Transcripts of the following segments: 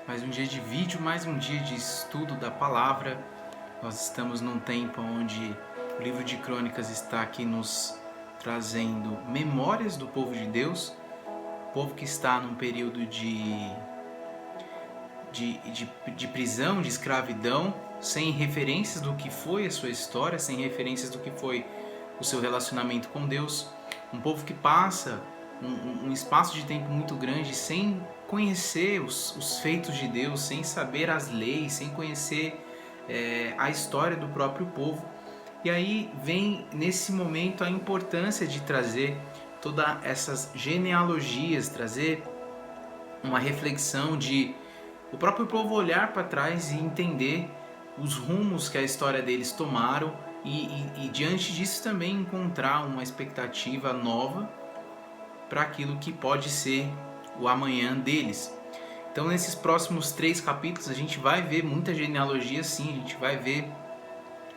Mais um dia de vídeo, mais um dia de estudo da palavra. Nós estamos num tempo onde o livro de Crônicas está aqui nos trazendo memórias do povo de Deus, povo que está num período de prisão, de escravidão, sem referências do que foi a sua história, sem referências do que foi o seu relacionamento com Deus. Um povo que passa um espaço de tempo muito grande sem conhecer os feitos de Deus, sem saber as leis, sem conhecer a história do próprio povo. E aí vem nesse momento a importância de trazer todas essas genealogias, trazer uma reflexão de o próprio povo olhar para trás e entender os rumos que a história deles tomaram e diante disso também encontrar uma expectativa nova para aquilo que pode ser o amanhã deles. Então nesses próximos 3 capítulos a gente vai ver muita genealogia, sim, a gente vai ver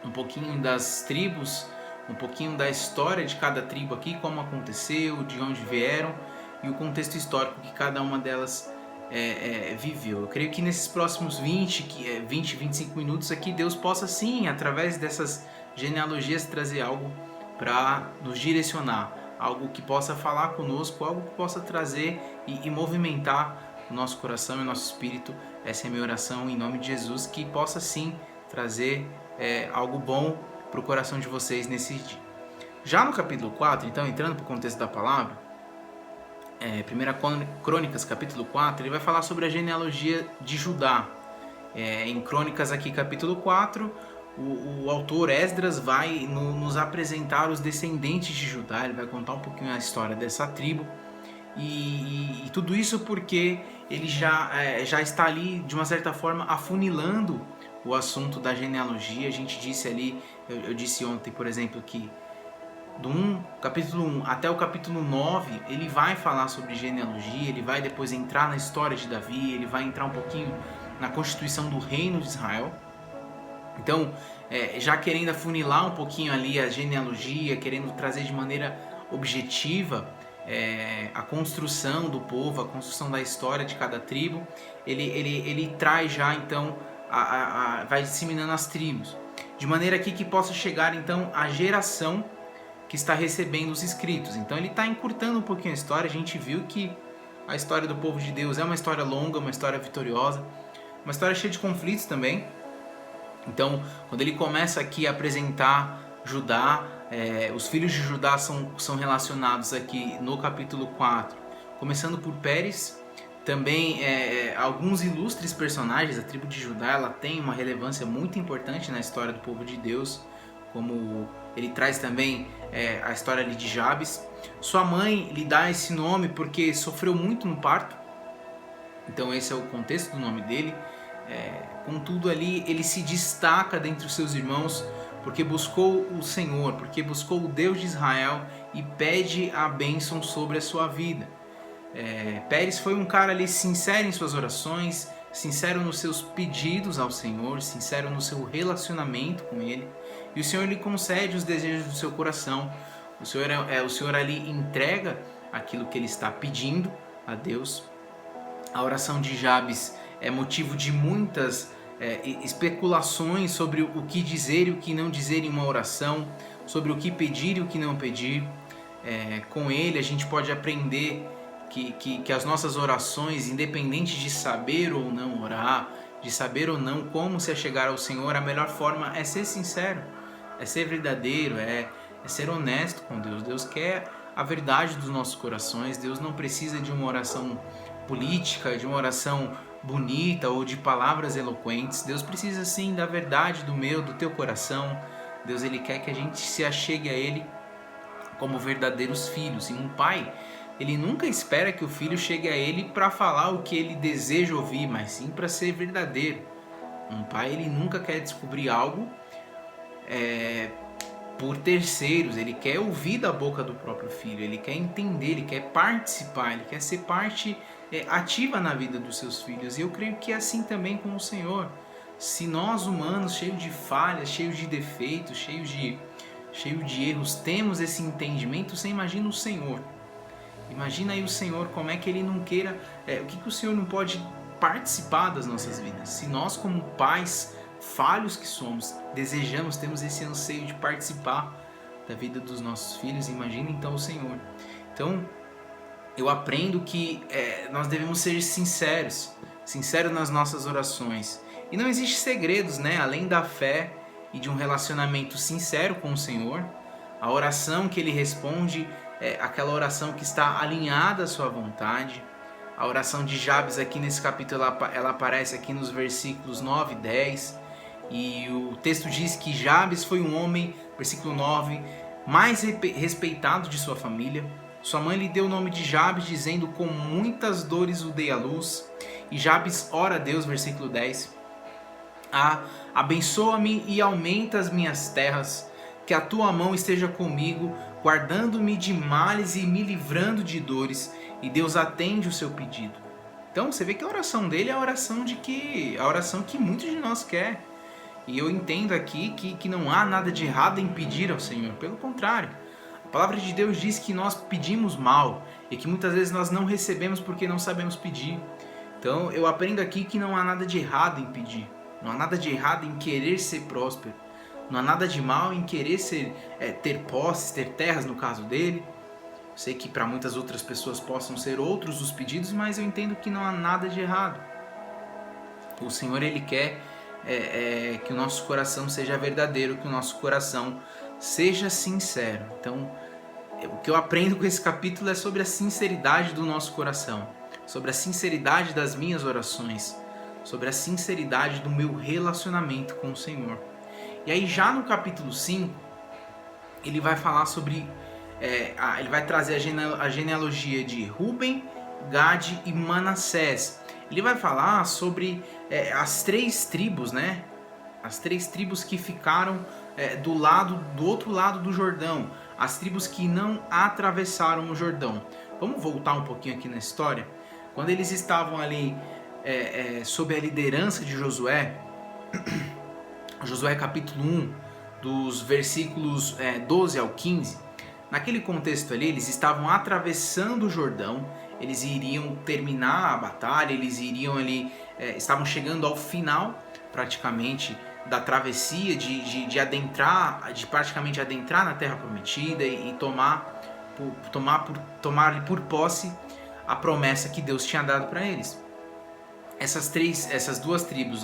um pouquinho das tribos, um pouquinho da história de cada tribo aqui, como aconteceu, de onde vieram e o contexto histórico que cada uma delas viveu. Eu creio que nesses próximos 25 minutos aqui Deus possa sim, através dessas genealogias, trazer algo para nos direcionar, algo que possa falar conosco, algo que possa trazer e movimentar o nosso coração e o nosso espírito. Essa é a minha oração em nome de Jesus, que possa sim trazer algo bom para o coração de vocês nesse dia. Já no capítulo 4, então entrando para o contexto da palavra, 1 Crônicas capítulo 4, ele vai falar sobre a genealogia de Judá. Em Crônicas aqui capítulo 4, o autor Esdras vai nos apresentar os descendentes de Judá, ele vai contar um pouquinho a história dessa tribo. E tudo isso porque ele já está ali, de uma certa forma, afunilando o assunto da genealogia. A gente disse ali, eu disse ontem, por exemplo, que do capítulo 1 até o capítulo 9, ele vai falar sobre genealogia, ele vai depois entrar na história de Davi, ele vai entrar um pouquinho na constituição do reino de Israel. Então, já querendo afunilar um pouquinho ali a genealogia, querendo trazer de maneira objetiva a construção do povo, a construção da história de cada tribo, ele traz já então, vai disseminando as tribos, de maneira aqui que possa chegar então a geração que está recebendo os escritos. Então ele está encurtando um pouquinho a história. A gente viu que a história do povo de Deus é uma história longa, uma história vitoriosa, uma história cheia de conflitos também. Então, quando ele começa aqui a apresentar Judá, os filhos de Judá são relacionados aqui no capítulo 4, começando por Pérez. Também alguns ilustres personagens. A tribo de Judá, ela tem uma relevância muito importante na história do povo de Deus, como ele traz também a história ali de Jabes. Sua mãe lhe dá esse nome porque sofreu muito no parto, então esse é o contexto do nome dele. Contudo ali ele se destaca dentre os seus irmãos porque buscou o Senhor, porque buscou o Deus de Israel e pede a bênção sobre a sua vida. Pérez foi um cara ali sincero em suas orações, sincero nos seus pedidos ao Senhor, sincero no seu relacionamento com Ele, e o Senhor lhe concede os desejos do seu coração. O Senhor ali entrega aquilo que ele está pedindo a Deus. A oração de Jabes é motivo de muitas especulações sobre o que dizer e o que não dizer em uma oração, sobre o que pedir e o que não pedir. Com ele a gente pode aprender que as nossas orações, independente de saber ou não orar, de saber ou não como se achegar ao Senhor, a melhor forma é ser sincero, é ser verdadeiro, é ser honesto com Deus. Deus quer a verdade dos nossos corações. Deus não precisa de uma oração política, de uma oração bonita ou de palavras eloquentes. Deus precisa sim da verdade do teu coração. Deus, ele quer que a gente se achegue a Ele como verdadeiros filhos. E um pai, ele nunca espera que o filho chegue a ele para falar o que ele deseja ouvir, mas sim para ser verdadeiro. Um pai, ele nunca quer descobrir algo por terceiros. Ele quer ouvir da boca do próprio filho, ele quer entender, ele quer participar, ele quer ser parte ativa na vida dos seus filhos. E eu creio que é assim também com o Senhor. Se nós humanos, cheios de falhas, cheios de defeitos, cheios de erros, temos esse entendimento, você imagina o Senhor. Imagina aí o Senhor, como é que ele não queira, o que o Senhor não pode participar das nossas vidas. Se nós, como pais falhos que somos, temos esse anseio de participar da vida dos nossos filhos, imagina então o Senhor. Então, eu aprendo que nós devemos ser sinceros nas nossas orações. E não existe segredos, né? Além da fé e de um relacionamento sincero com o Senhor, a oração que Ele responde é aquela oração que está alinhada à sua vontade. A oração de Jabes aqui nesse capítulo, ela aparece aqui nos versículos 9 e 10. E o texto diz que Jabes foi um homem, versículo 9, mais respeitado de sua família. Sua mãe lhe deu o nome de Jabes, dizendo: com muitas dores o dei à luz. E Jabes ora a Deus, versículo 10. Abençoa-me e aumenta as minhas terras, que a tua mão esteja comigo, guardando-me de males e me livrando de dores. E Deus atende o seu pedido. Então você vê que a oração dele é a oração que muitos de nós quer. E eu entendo aqui que não há nada de errado em pedir ao Senhor. Pelo contrário, a palavra de Deus diz que nós pedimos mal e que muitas vezes nós não recebemos porque não sabemos pedir. Então eu aprendo aqui que não há nada de errado em pedir. Não há nada de errado em querer ser próspero. Não há nada de mal em querer ter posses, ter terras no caso dele. Sei que para muitas outras pessoas possam ser outros os pedidos, mas eu entendo que não há nada de errado. O Senhor, Ele quer que o nosso coração seja verdadeiro, que o nosso coração seja sincero. Então, o que eu aprendo com esse capítulo é sobre a sinceridade do nosso coração, sobre a sinceridade das minhas orações, sobre a sinceridade do meu relacionamento com o Senhor. E aí já no capítulo 5, ele vai falar sobre, ele vai trazer a genealogia de Ruben, Gade e Manassés. Ele vai falar sobre as 3 tribos, né? As 3 tribos que ficaram do outro lado do Jordão, as tribos que não atravessaram o Jordão. Vamos voltar um pouquinho aqui na história. Quando eles estavam ali sob a liderança de Josué, Josué capítulo 1, dos versículos 12 ao 15, naquele contexto ali, eles estavam atravessando o Jordão, eles iriam terminar a batalha, eles iriam ali, estavam chegando ao final praticamente da travessia de praticamente adentrar na Terra Prometida e tomar por posse a promessa que Deus tinha dado para eles. Essas 2 tribos,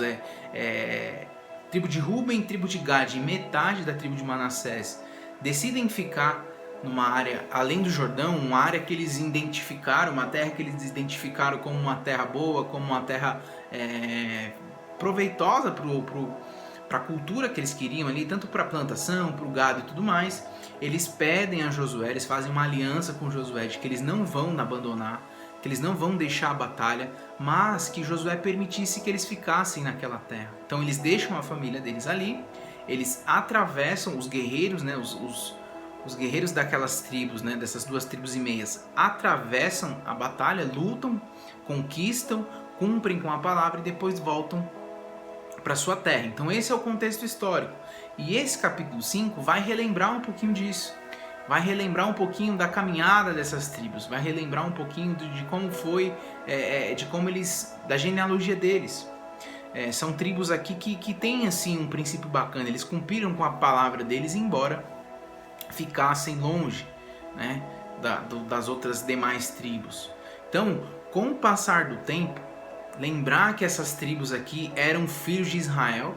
tribo de Ruben, tribo de Gade e metade da tribo de Manassés, decidem ficar numa área além do Jordão, uma área que eles identificaram, uma terra que eles identificaram como uma terra boa, como uma terra proveitosa para a cultura que eles queriam ali, tanto para a plantação, para o gado e tudo mais. Eles pedem a Josué, eles fazem uma aliança com Josué de que eles não vão abandonar, que eles não vão deixar a batalha, mas que Josué permitisse que eles ficassem naquela terra. Então eles deixam a família deles ali, eles atravessam, os guerreiros, né, os guerreiros daquelas tribos, né, dessas 2 tribos e meias, atravessam a batalha, lutam, conquistam, cumprem com a palavra e depois voltam para sua terra. Então esse é o contexto histórico. E esse capítulo 5 vai relembrar um pouquinho disso. Vai relembrar um pouquinho da caminhada dessas tribos, vai relembrar um pouquinho de como foi, da genealogia deles. São tribos aqui que têm assim um princípio bacana, eles cumpriram com a palavra deles, embora ficassem longe, né, das outras demais tribos. Então, com o passar do tempo, lembrar que essas tribos aqui eram filhos de Israel,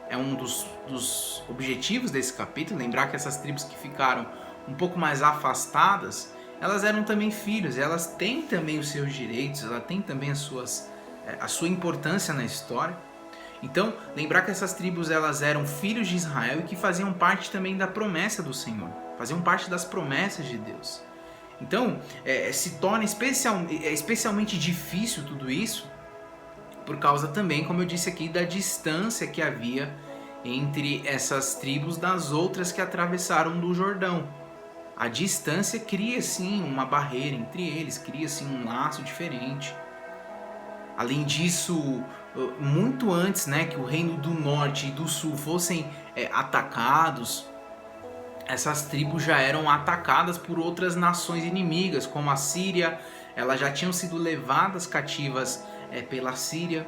é um dos objetivos desse capítulo, lembrar que essas tribos que ficaram um pouco mais afastadas, elas eram também filhos, elas têm também os seus direitos, elas têm também a sua importância na história. Então, lembrar que essas tribos elas eram filhos de Israel e que faziam parte também da promessa do Senhor, faziam parte das promessas de Deus. Então, se torna especialmente difícil tudo isso, por causa também, como eu disse aqui, da distância que havia entre essas tribos das outras que atravessaram do Jordão. A distância cria sim uma barreira entre eles, cria sim um laço diferente. Além disso, muito antes, né, que o reino do norte e do sul fossem atacados, essas tribos já eram atacadas por outras nações inimigas, como a Síria. Elas já tinham sido levadas cativas pela Síria.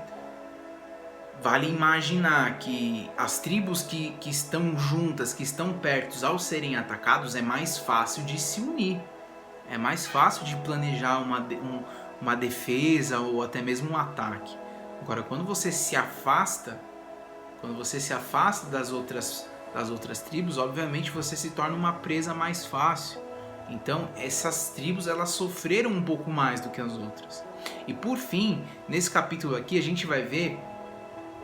Vale imaginar que as tribos que estão juntas, que estão perto, ao serem atacados, é mais fácil de se unir. É mais fácil de planejar uma defesa ou até mesmo um ataque. Agora, quando você se afasta das outras tribos, obviamente você se torna uma presa mais fácil. Então, essas tribos, elas sofreram um pouco mais do que as outras. E por fim, nesse capítulo aqui, a gente vai ver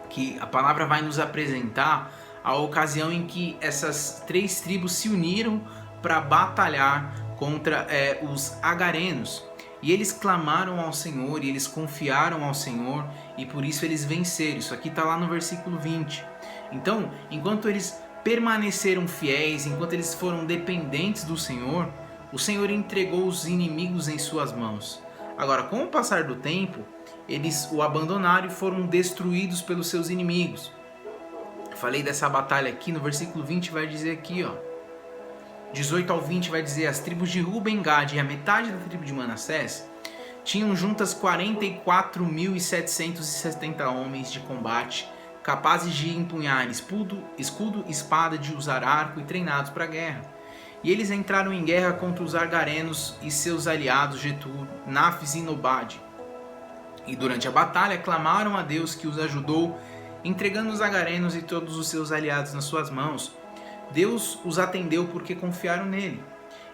que a palavra vai nos apresentar a ocasião em que essas 3 tribos se uniram para batalhar contra os agarenos. E eles clamaram ao Senhor, e eles confiaram ao Senhor, e por isso eles venceram. Isso aqui está lá no versículo 20. Então, enquanto eles permaneceram fiéis, enquanto eles foram dependentes do Senhor, o Senhor entregou os inimigos em suas mãos. Agora, com o passar do tempo, eles o abandonaram e foram destruídos pelos seus inimigos. Eu falei dessa batalha aqui, no versículo 20 vai dizer aqui, 18 ao 20 vai dizer: as tribos de Ruben, Gad e a metade da tribo de Manassés tinham juntas 44.770 homens de combate, capazes de empunhar escudo, espada, de usar arco e treinados para a guerra. E eles entraram em guerra contra os agarenos e seus aliados Getur, Nafis e Nobade. E durante a batalha clamaram a Deus, que os ajudou, entregando os agarenos e todos os seus aliados nas suas mãos. Deus os atendeu porque confiaram nele.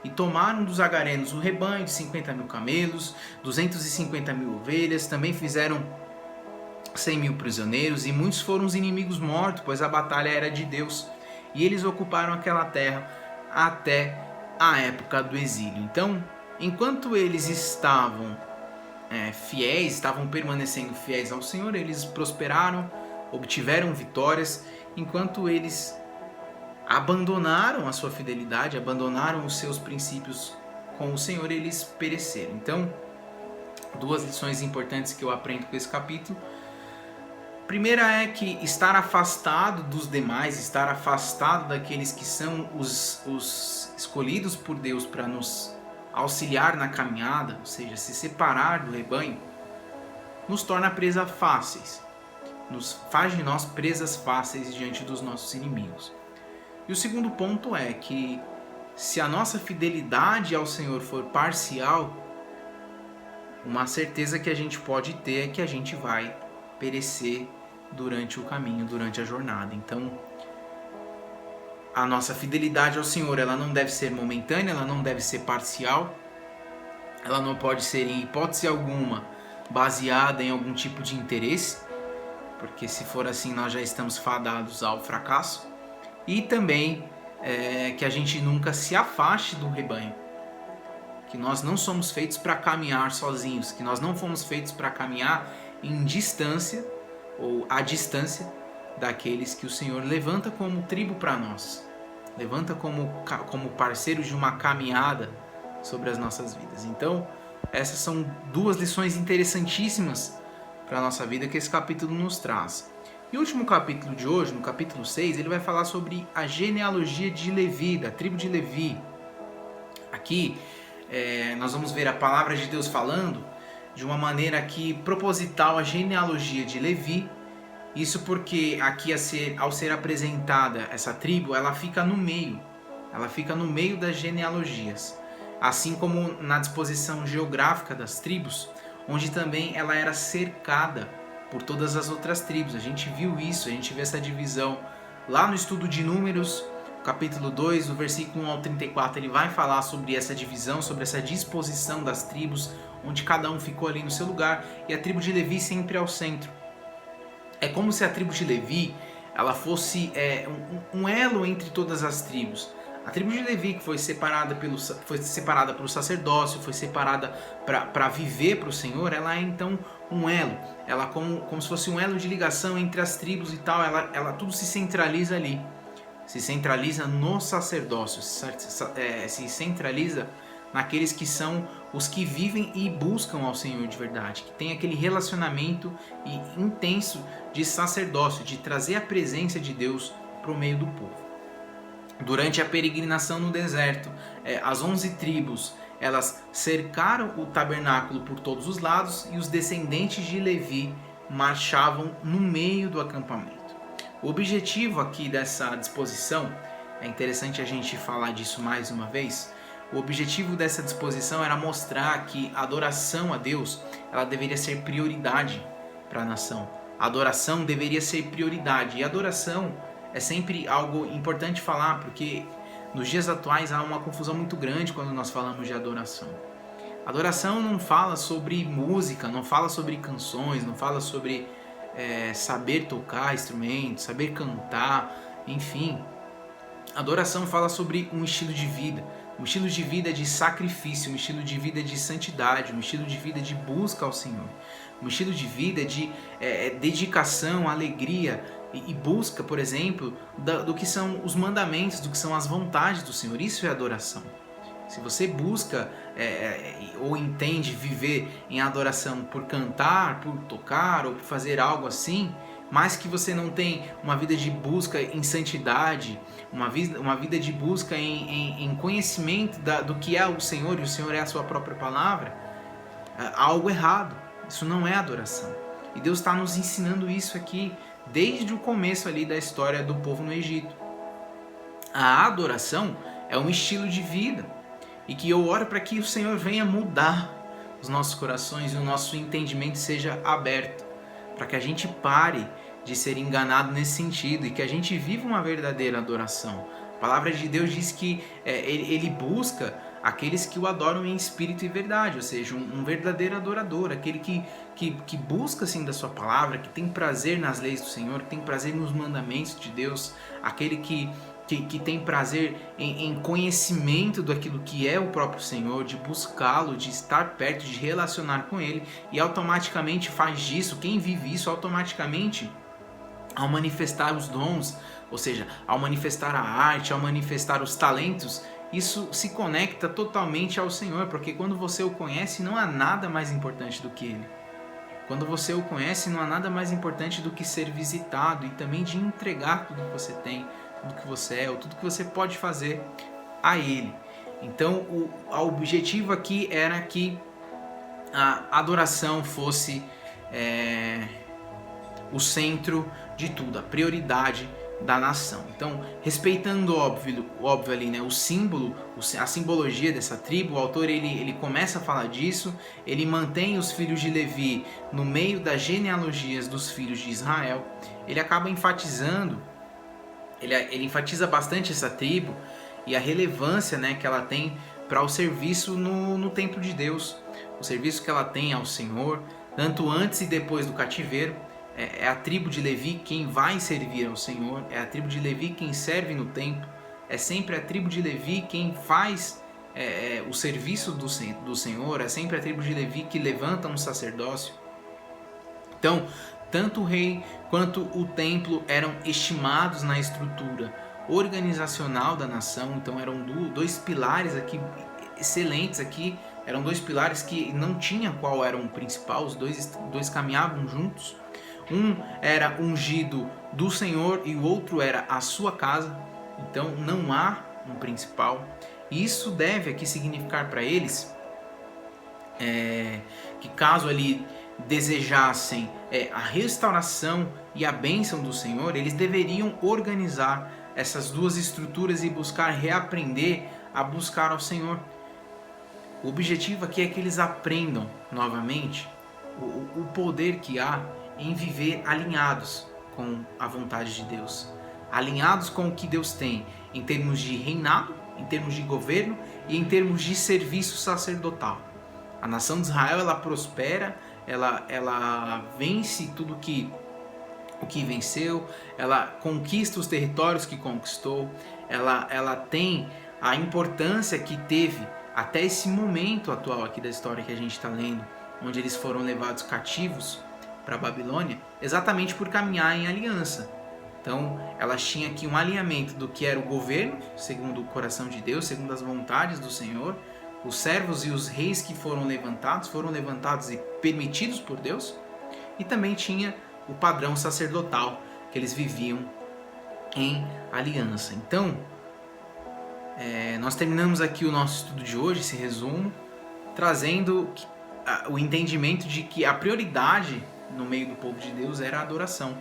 E tomaram dos agarenos o rebanho de 50.000 camelos, 250.000 ovelhas, também fizeram 100.000 prisioneiros, e muitos foram os inimigos mortos, pois a batalha era de Deus. E eles ocuparam aquela terra até a época do exílio. Então, enquanto eles estavam fiéis, estavam permanecendo fiéis ao Senhor, eles prosperaram, obtiveram vitórias. Enquanto eles abandonaram a sua fidelidade, abandonaram os seus princípios com o Senhor, eles pereceram. Então, 2 lições importantes que eu aprendo com esse capítulo. Primeira é que estar afastado dos demais, estar afastado daqueles que são os escolhidos por Deus para nos auxiliar na caminhada, ou seja, se separar do rebanho, nos torna presa fáceis, nos faz de nós presas fáceis diante dos nossos inimigos. E o segundo ponto é que se a nossa fidelidade ao Senhor for parcial, uma certeza que a gente pode ter é que a gente vai perecer durante o caminho, durante a jornada. Então, a nossa fidelidade ao Senhor, ela não deve ser momentânea, ela não deve ser parcial, ela não pode ser, em hipótese alguma, baseada em algum tipo de interesse, porque se for assim nós já estamos fadados ao fracasso. E também que a gente nunca se afaste do rebanho, que nós não somos feitos para caminhar sozinhos, que nós não fomos feitos para caminhar em distância ou à distância daqueles que o Senhor levanta como tribo para nós, levanta como parceiros de uma caminhada sobre as nossas vidas. Então, essas são 2 lições interessantíssimas para a nossa vida que esse capítulo nos traz. E o último capítulo de hoje, no capítulo 6, ele vai falar sobre a genealogia de Levi, da tribo de Levi. Aqui, nós vamos ver a palavra de Deus falando de uma maneira aqui proposital a genealogia de Levi. Isso porque aqui ao ser apresentada essa tribo, ela fica no meio das genealogias, assim como na disposição geográfica das tribos, onde também ela era cercada por todas as outras tribos. A gente viu isso, a gente vê essa divisão lá no estudo de Números, capítulo 2, do versículo 1 ao 34, ele vai falar sobre essa divisão, sobre essa disposição das tribos, onde cada um ficou ali no seu lugar, e a tribo de Levi sempre ao centro. É como se a tribo de Levi ela fosse um elo entre todas as tribos. A tribo de Levi, que foi separada pelo sacerdócio, foi separada para viver para o Senhor, ela é então um elo. Ela como se fosse um elo de ligação entre as tribos e tal, ela tudo se centraliza ali. Se centraliza no sacerdócio, se centraliza naqueles que são os que vivem e buscam ao Senhor de verdade, que tem aquele relacionamento intenso de sacerdócio, de trazer a presença de Deus para o meio do povo. Durante a peregrinação no deserto, as 11 tribos, elas cercaram o tabernáculo por todos os lados e os descendentes de Levi marchavam no meio do acampamento. O objetivo aqui dessa disposição, é interessante a gente falar disso mais uma vez, o objetivo dessa disposição era mostrar que a adoração a Deus, ela deveria ser prioridade para a nação. A adoração deveria ser prioridade. E a adoração é sempre algo importante falar, porque nos dias atuais há uma confusão muito grande quando nós falamos de adoração. Adoração não fala sobre música, não fala sobre canções, não fala sobre saber tocar instrumentos, saber cantar, enfim. Adoração fala sobre um estilo de vida. Um estilo de vida de sacrifício, um estilo de vida de santidade, um estilo de vida de busca ao Senhor. Um estilo de vida de dedicação, alegria e busca, por exemplo, do que são os mandamentos, do que são as vontades do Senhor. Isso é adoração. Se você busca ou entende viver em adoração por cantar, por tocar ou por fazer algo assim, mas que você não tem uma vida de busca em santidade, uma vida de busca em conhecimento do que é o Senhor, e o Senhor é a sua própria palavra, há algo errado. Isso não é adoração. E Deus está nos ensinando isso aqui desde o começo ali da história do povo no Egito. A adoração é um estilo de vida, e que eu oro para que o Senhor venha mudar os nossos corações e o nosso entendimento seja aberto, para que a gente pare de ser enganado nesse sentido e que a gente viva uma verdadeira adoração. A palavra de Deus diz que Ele busca aqueles que o adoram em espírito e verdade, ou seja, um verdadeiro adorador, aquele que busca assim da sua palavra, que tem prazer nas leis do Senhor, que tem prazer nos mandamentos de Deus, aquele que tem prazer em conhecimento daquilo que é o próprio Senhor, de buscá-lo, de estar perto, de relacionar com Ele, e automaticamente faz disso, quem vive isso automaticamente, ao manifestar os dons, ou seja, ao manifestar a arte, ao manifestar os talentos, isso se conecta totalmente ao Senhor, porque quando você o conhece, não há nada mais importante do que Ele. Quando você o conhece, não há nada mais importante do que ser visitado e também de entregar tudo que você tem, tudo que você é, ou tudo que você pode fazer a Ele. Então, o objetivo aqui era que a adoração fosse o centro de tudo, a prioridade da nação. Então, respeitando óbvio ali, né, o símbolo, a simbologia dessa tribo, o autor ele começa a falar disso, ele mantém os filhos de Levi no meio das genealogias dos filhos de Israel, ele acaba enfatizando, ele enfatiza bastante essa tribo e a relevância, né, que ela tem para o serviço no templo de Deus, o serviço que ela tem ao Senhor, tanto antes e depois do cativeiro. É a tribo de Levi quem vai servir ao Senhor, é a tribo de Levi quem serve no templo, é sempre a tribo de Levi quem faz o serviço do Senhor, é sempre a tribo de Levi que levanta um sacerdócio. Então, tanto o rei quanto o templo eram estimados na estrutura organizacional da nação, então eram dois pilares aqui excelentes aqui, eram dois pilares que não tinha qual era o principal, os dois caminhavam juntos. Um era ungido do Senhor e o outro era a sua casa, então não há um principal. Isso deve aqui significar para eles que caso ali desejassem a restauração e a bênção do Senhor, eles deveriam organizar essas duas estruturas e buscar reaprender a buscar ao Senhor. O objetivo aqui é que eles aprendam novamente o poder que há em viver alinhados com a vontade de Deus, alinhados com o que Deus tem em termos de reinado, em termos de governo e em termos de serviço sacerdotal. A nação de Israel, ela prospera, ela vence tudo o que venceu, ela conquista os territórios que conquistou, ela tem a importância que teve até esse momento atual aqui da história que a gente está lendo, onde eles foram levados cativos para a Babilônia, exatamente por caminhar em aliança. Então, elas tinham aqui um alinhamento do que era o governo, segundo o coração de Deus, segundo as vontades do Senhor. Os servos e os reis que foram levantados e permitidos por Deus. E também tinha o padrão sacerdotal, que eles viviam em aliança. Então, Nós terminamos aqui o nosso estudo de hoje, esse resumo, trazendo o entendimento de que a prioridade no meio do povo de Deus era a adoração.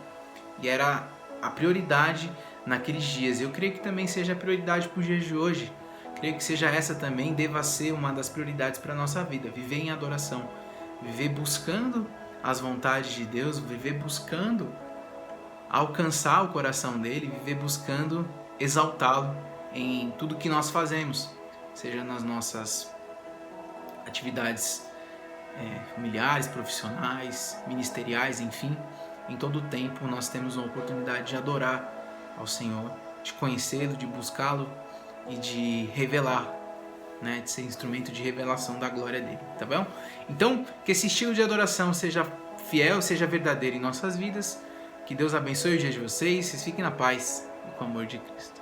E era a prioridade naqueles dias. Eu creio que também seja a prioridade para os dias de hoje. Creio que seja essa também, deva ser uma das prioridades para a nossa vida. Viver em adoração. Viver buscando as vontades de Deus. Viver buscando alcançar o coração dele. Viver buscando exaltá-lo em tudo que nós fazemos. Seja nas nossas atividades familiares, profissionais, ministeriais, enfim. Em todo o tempo nós temos uma oportunidade de adorar ao Senhor, de conhecê-lo, de buscá-lo e de revelar, de ser instrumento de revelação da glória dele, tá bom? Então, que esse estilo de adoração seja fiel, seja verdadeiro em nossas vidas. Que Deus abençoe o dia de vocês. Vocês fiquem na paz e com o amor de Cristo.